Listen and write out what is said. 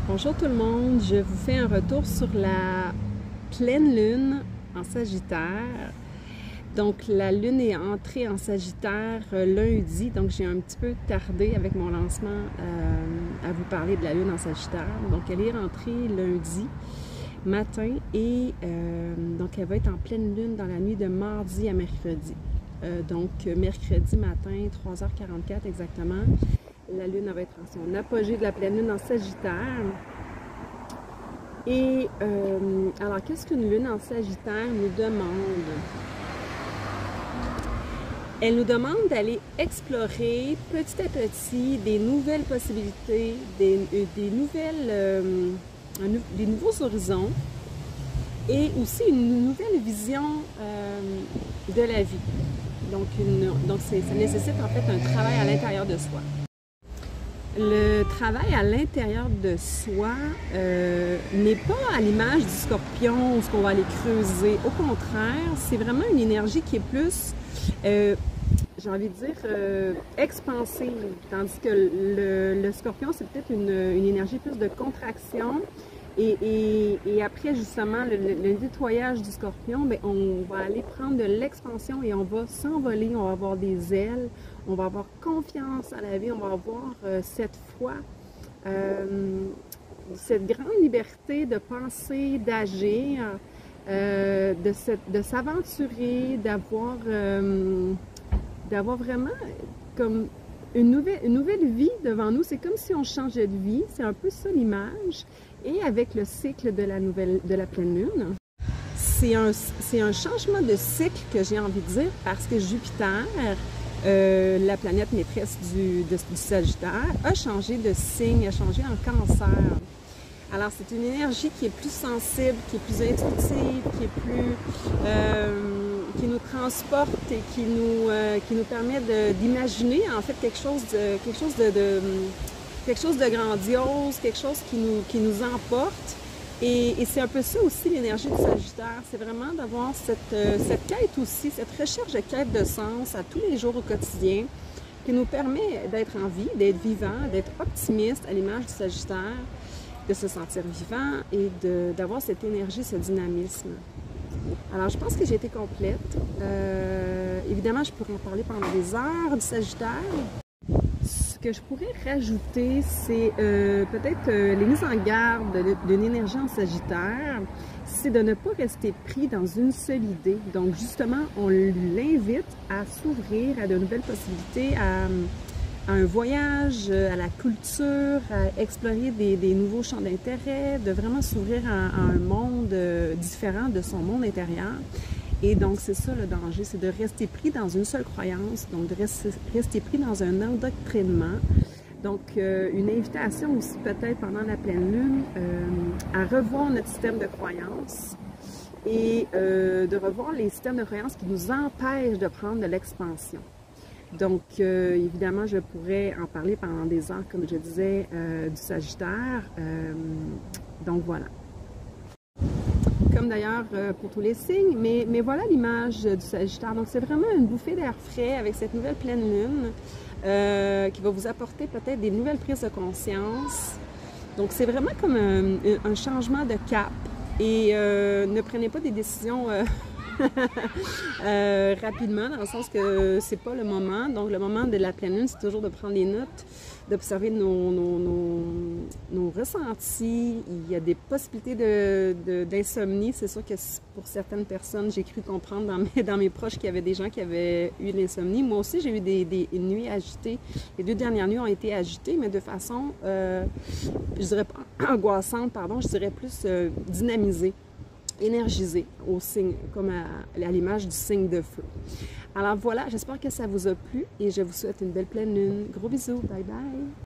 Bonjour tout le monde, je vous fais un retour sur la pleine lune en Sagittaire. Donc la lune est entrée en Sagittaire lundi, donc j'ai un petit peu tardé avec mon lancement à vous parler de la lune en Sagittaire. Donc elle est rentrée lundi matin et donc elle va être en pleine lune dans la nuit de mardi à mercredi. Donc mercredi matin, 3h44 exactement. La lune va être en son apogée de la pleine lune en Sagittaire. Et alors, qu'est-ce qu'une lune en Sagittaire nous demande? Elle nous demande d'aller explorer petit à petit des nouvelles possibilités, des nouveaux horizons et aussi une nouvelle vision de la vie. Donc ça nécessite en fait un travail à l'intérieur de soi. Le travail à l'intérieur de soi n'est pas à l'image du scorpion où on va aller creuser. Au contraire, c'est vraiment une énergie qui est plus, j'ai envie de dire, expansive. Tandis que le scorpion, c'est peut-être une énergie plus de contraction. Et après, justement, le nettoyage du scorpion, bien, on va aller prendre de l'expansion et on va s'envoler, on va avoir des ailes, on va avoir confiance à la vie, on va avoir cette foi, cette grande liberté de penser, d'agir, de s'aventurer, d'avoir vraiment comme une nouvelle vie devant nous. C'est comme si on changeait de vie, c'est un peu ça l'image. Et avec le cycle de la pleine lune, c'est un changement de cycle que j'ai envie de dire parce que Jupiter, la planète maîtresse du Sagittaire, a changé de signe, a changé en Cancer. Alors c'est une énergie qui est plus sensible, qui est plus intuitive, qui est plus qui nous transporte et qui nous permet d'imaginer en fait quelque chose de grandiose, quelque chose qui nous emporte. Et c'est un peu ça aussi l'énergie du Sagittaire, c'est vraiment d'avoir cette quête aussi, cette recherche de quête de sens à tous les jours au quotidien, qui nous permet d'être en vie, d'être vivant, d'être optimiste à l'image du Sagittaire, de se sentir vivant et d'avoir cette énergie, ce dynamisme. Alors je pense que j'ai été complète. Évidemment, je pourrais en parler pendant des heures du Sagittaire. Ce que je pourrais rajouter, c'est peut-être les mises en garde d'une énergie en Sagittaire, c'est de ne pas rester pris dans une seule idée. Donc justement, on l'invite à s'ouvrir à de nouvelles possibilités, à un voyage, à la culture, à explorer des nouveaux champs d'intérêt, de vraiment s'ouvrir à un monde différent de son monde intérieur. Et donc, c'est ça le danger, c'est de rester pris dans une seule croyance, donc de rester pris dans un endoctrinement. Donc, une invitation aussi peut-être pendant la pleine lune à revoir notre système de croyances et de revoir les systèmes de croyances qui nous empêchent de prendre de l'expansion. Donc, évidemment, je pourrais en parler pendant des heures, comme je disais, du Sagittaire. Donc, voilà. Comme d'ailleurs pour tous les signes, mais voilà l'image du Sagittaire. Donc c'est vraiment une bouffée d'air frais avec cette nouvelle pleine lune qui va vous apporter peut-être des nouvelles prises de conscience. Donc c'est vraiment comme un changement de cap et ne prenez pas des décisions rapidement, dans le sens que c'est pas le moment. Donc le moment de la pleine lune, c'est toujours de prendre des notes, d'observer nos ressentis. Il y a des possibilités d'insomnie. C'est sûr que pour certaines personnes, j'ai cru comprendre dans mes proches qu'il y avait des gens qui avaient eu de l'insomnie. Moi aussi, j'ai eu des nuits agitées. Les 2 dernières nuits ont été agitées, mais de façon, je dirais pas angoissante, pardon, je dirais plus dynamisée, énergisée, au signe, comme à l'image du signe de feu. Alors voilà, j'espère que ça vous a plu et je vous souhaite une belle pleine lune. Gros bisous, bye bye!